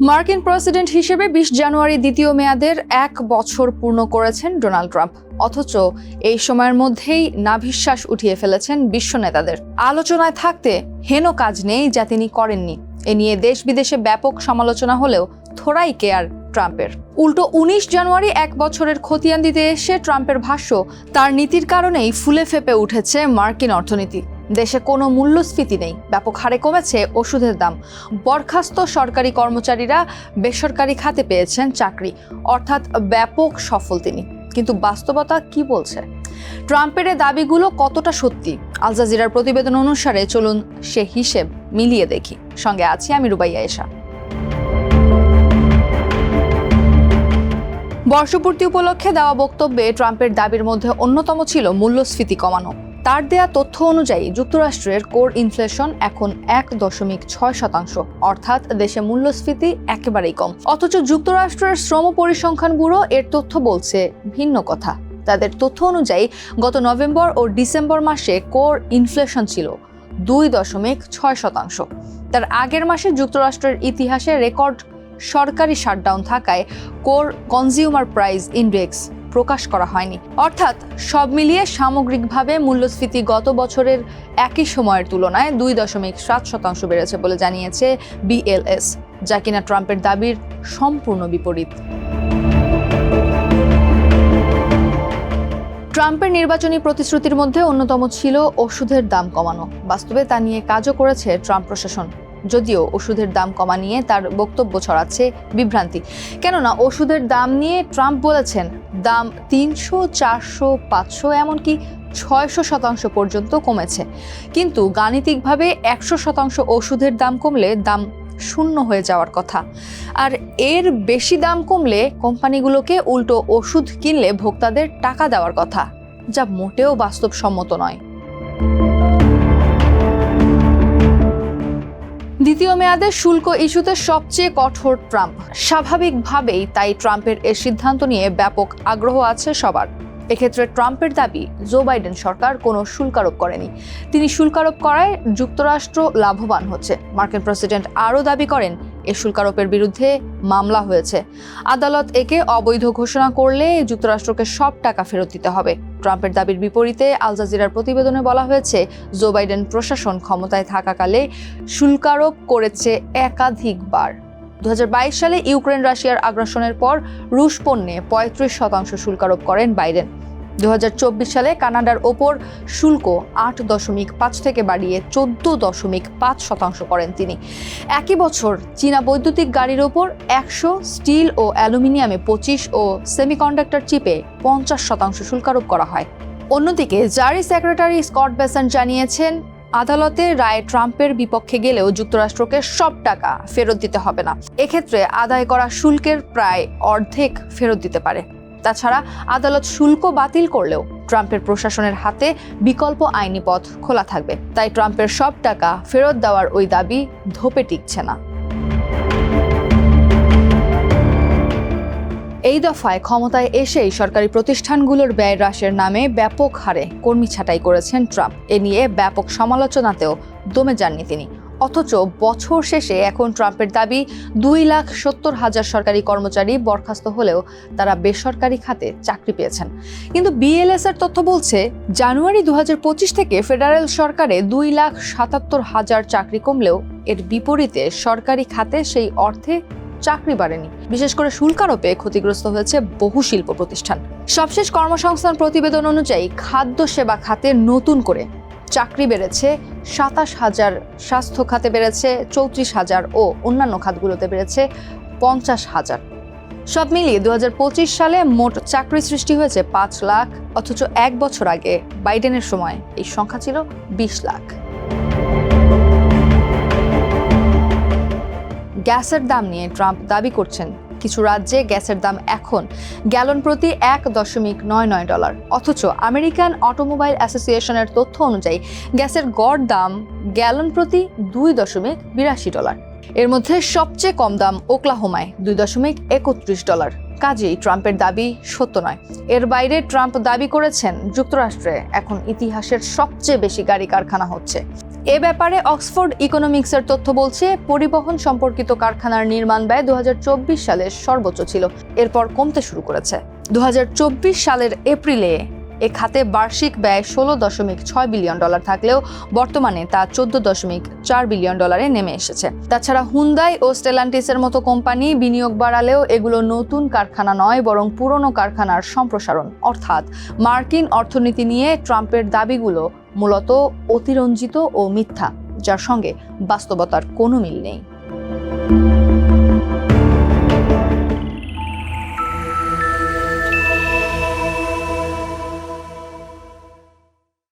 মার্কিন প্রেসিডেন্ট হিসেবে ২০ জানুয়ারি দ্বিতীয় মেয়াদের ১ বছর পূর্ণ করেছেন ডোনাল্ড ট্রাম্প। অথচ এই সময়ের মধ্যেই নাভিশ্বাস উঠিয়ে ফেলেছেন বিশ্ব নেতাদের। আলোচনায় থাকতে হেন কাজ নেই যা তিনি করেননি। এ নিয়ে দেশ বিদেশে ব্যাপক সমালোচনা হলেও থোড়াই কেয়ার ট্রাম্পের। উল্টো ১৯ জানুয়ারি ১ বছরের খতিয়ান দিতে এসে ট্রাম্পের ভাষ্য, তার নীতির কারণেই ফুলে ফেপে উঠেছে মার্কিন অর্থনীতি। দেশে কোনো মূল্যস্ফীতি নেই, ব্যাপক হারে কমেছে ওষুধের দাম, বরখাস্ত সরকারি কর্মচারীরা বেসরকারি খাতে পেয়েছেন চাকরি, অর্থাৎ ব্যাপক সফল তিনি। কিন্তু বাস্তবতা কি বলছে? ট্রাম্পের দাবিগুলো কতটা সত্যি? আল জাজিরার প্রতিবেদন অনুসারে চলুন সে হিসেব মিলিয়ে দেখি। সঙ্গে আছি আমি রুবাইয়া এশা। বর্ষপূর্তি উপলক্ষে দেওয়া বক্তব্যে ট্রাম্পের দাবির মধ্যে অন্যতম ছিল মূল্যস্ফীতি কমানো। তার দেয়া তথ্য অনুযায়ী যুক্তরাষ্ট্রের কোর ইনফ্লেশন এখন ১.৬%, অর্থাৎ দেশে মূল্যস্ফীতি একেবারেই কম। অথচ যুক্তরাষ্ট্রের শ্রম পরিসংখ্যান ব্যুরো এর তথ্য বলছে ভিন্ন কথা। তাদের তথ্য অনুযায়ী গত নভেম্বর ও ডিসেম্বর মাসে কোর ইনফ্লেশন ছিল ২.৬%। তার আগের মাসে যুক্তরাষ্ট্রের ইতিহাসে রেকর্ড সরকারি শাটডাউন থাকায় কোর কনজিউমার প্রাইস ইন্ডেক্স প্রকাশ করা হয়নি। অর্থাৎ সব মিলিয়ে সামগ্রিকভাবে মূল্যস্ফীতি গত বছরের একই সময়ের তুলনায় ২.৭% বেড়েছে বলে জানিয়েছে BLS, যা কিনা ট্রাম্পের দাবির সম্পূর্ণ বিপরীত। ট্রাম্পের নির্বাচনী প্রতিশ্রুতির মধ্যে অন্যতম ছিল ওষুধের দাম কমানো। বাস্তবে তা নিয়ে কাজও করেছে ট্রাম্প প্রশাসন, যদিও ওষুধের দাম কমা নিয়ে তার বক্তব্য ছড়াচ্ছে বিভ্রান্তি। কেননা ওষুধের দাম নিয়ে ট্রাম্প বলেছেন দাম ৩০০, ৪০০, ৫০০ এমনকি ৬০০% পর্যন্ত কমেছে। কিন্তু গাণিতিকভাবে ১০০% ওষুধের দাম কমলে দাম শূন্য হয়ে যাওয়ার কথা, আর এর বেশি দাম কমলে কোম্পানিগুলোকে উল্টো ওষুধ কিনলে ভোক্তাদের টাকা দেওয়ার কথা, যা মোটেও বাস্তবসম্মত নয়। দ্বিতীয় মেয়াদে শুল্ক ইস্যুতে সবচেয়ে কঠোর ট্রাম্প। স্বাভাবিকভাবেই তাই ট্রাম্পের এ সিদ্ধান্ত নিয়ে ব্যাপক আগ্রহ আছে সবার। এক্ষেত্রে ট্রাম্পের দাবি, জো বাইডেন সরকার কোনো শুল্ক আরোপ করেনি। তিনি শুল্ক আরোপ করায় যুক্তরাষ্ট্র লাভবান হচ্ছে। মার্কিন প্রেসিডেন্ট আরও দাবি করেন এ শুল্ক আরোপের বিরুদ্ধে মামলা হয়েছে। আদালত একে অবৈধ ঘোষণা করলে যুক্তরাষ্ট্রকে সব টাকা ফেরত দিতে হবে। ট্রাম্পের দাবির বিপরীতে আল জাজিরার প্রতিবেদনে বলা হয়েছে, জো বাইডেন প্রশাসন ক্ষমতায় থাকাকালে শুল্ক আরোপ করেছে একাধিকবার। ২০২২ সালে ইউক্রেন রাশিয়ার আগ্রাসনের পর রুশ পণ্যে ৩৫% শুল্ক আরোপ করেন বাইডেন। ২০২৪ সালে কানাডার ওপর শুল্ক ৮.৫ থেকে বাড়িয়ে ১৪.৫% করেন তিনি। একই বছর চীনা বৈদ্যুতিক গাড়ির ওপর ১০০, স্টিল ও অ্যালুমিনিয়ামে ২৫ ও সেমিকন্ডাক্টর চিপে ৫০% শুল্ক আরোপ করা হয়। অন্যদিকে জারি সেক্রেটারি স্কট বেসেন্ট জানিয়েছেন, আদালতের রায় ট্রাম্পের বিপক্ষে গেলেও যুক্তরাষ্ট্রকে সব টাকা ফেরত দিতে হবে না। এক্ষেত্রে আদায় করা শুল্কের প্রায় অর্ধেক ফেরত দিতে পারে। তাছাড়া আদালত শুল্ক বাতিল করলেও ট্রাম্পের প্রশাসনের হাতে বিকল্প আইনি পথ খোলা থাকবে। তাই ট্রাম্পের সব টাকা ফেরত দেওয়ার ওই দাবি ধোপে টিকছে না। এই দফায় ক্ষমতায় এসেই সরকারি প্রতিষ্ঠানগুলোর ব্যয় হ্রাসের নামে ব্যাপক হারে কর্মী ছাঁটাই করেছেন ট্রাম্প। এ নিয়ে ব্যাপক সমালোচনাতেও দমে যাননি তিনি। অথচ বছর শেষে এখন ট্রাম্পের দাবি ২,৭০,০০০ সরকারি কর্মচারী বরখাস্ত হলেও তারা বেসরকারি খাতে চাকরি পেয়েছেন। কিন্তু BLS এর তথ্য বলছে, জানুয়ারি ২০২৫ থেকে ফেডারেল সরকারে ২,৭৭,০০০ চাকরি কমলেও এর বিপরীতে সরকারি খাতে সেই অর্থে চাকরি বাড়েনি। বিশেষ করে শুল্ক আরোপে ক্ষতিগ্রস্ত হয়েছে বহু শিল্প প্রতিষ্ঠান। সবশেষ কর্মসংস্থান প্রতিবেদন অনুযায়ী খাদ্য সেবা খাতে নতুন করে চাকরি বেড়েছে ২৭,০০০, স্বাস্থ্য খাতে বেড়েছে ৩৪,০০০ ও অন্যান্য খাতগুলোতে বেড়েছে ৫০,০০০। সব মিলিয়ে ২০২৫ সালে মোট চাকরি সৃষ্টি হয়েছে ৫ লাখ, অথচ ১ বছর আগে বাইডেনের সময় এই সংখ্যা ছিল ২০ লাখ। গ্যাসের দাম নিয়ে ট্রাম্প দাবি করছেন, কিছু রাজ্যে গ্যাসের দাম এখন গ্যালন প্রতি $১.৯৯। অথচ আমেরিকান অটোমোবাইল অ্যাসোসিয়েশনের তথ্য অনুযায়ী গ্যাসের গড় দাম গ্যালন প্রতি $২.৮২। এর মধ্যে সবচেয়ে কম দাম ওকলাহোমায় $২.৩১। কাজেই ট্রাম্পের দাবি সত্য নয়। এর বাইরে ট্রাম্প দাবি করেছেন যুক্তরাষ্ট্রে এখন ইতিহাসের সবচেয়ে বেশি গাড়ি কারখানা হচ্ছে। এ ব্যাপারে অক্সফোর্ড ইকোনমিক্সের তথ্য বলছে, পরিবহন সম্পর্কিত কারখানার নির্মাণ ব্যয় 2024 সালে সর্বোচ্চ ছিল, এরপর কমতে শুরু করেছে। 2024 সালের এপ্রিলে এ খাতে বার্ষিক ব্যয় $16.6 বিলিয়ন থাকলেও বর্তমানে তা $14.4 বিলিয়ন নেমে এসেছে। তাছাড়া হুন্দাই ও স্টেলান্টিসের মতো কোম্পানি বিনিয়োগ বাড়ালেও এগুলো নতুন কারখানা নয়, বরং পুরনো কারখানার সম্প্রসারণ। অর্থাৎ মার্কিন অর্থনীতি নিয়ে ট্রাম্পের দাবিগুলো মূলত অতিরঞ্জিত ও মিথ্যা, যার সঙ্গে বাস্তবতার কোনো মিল নেই।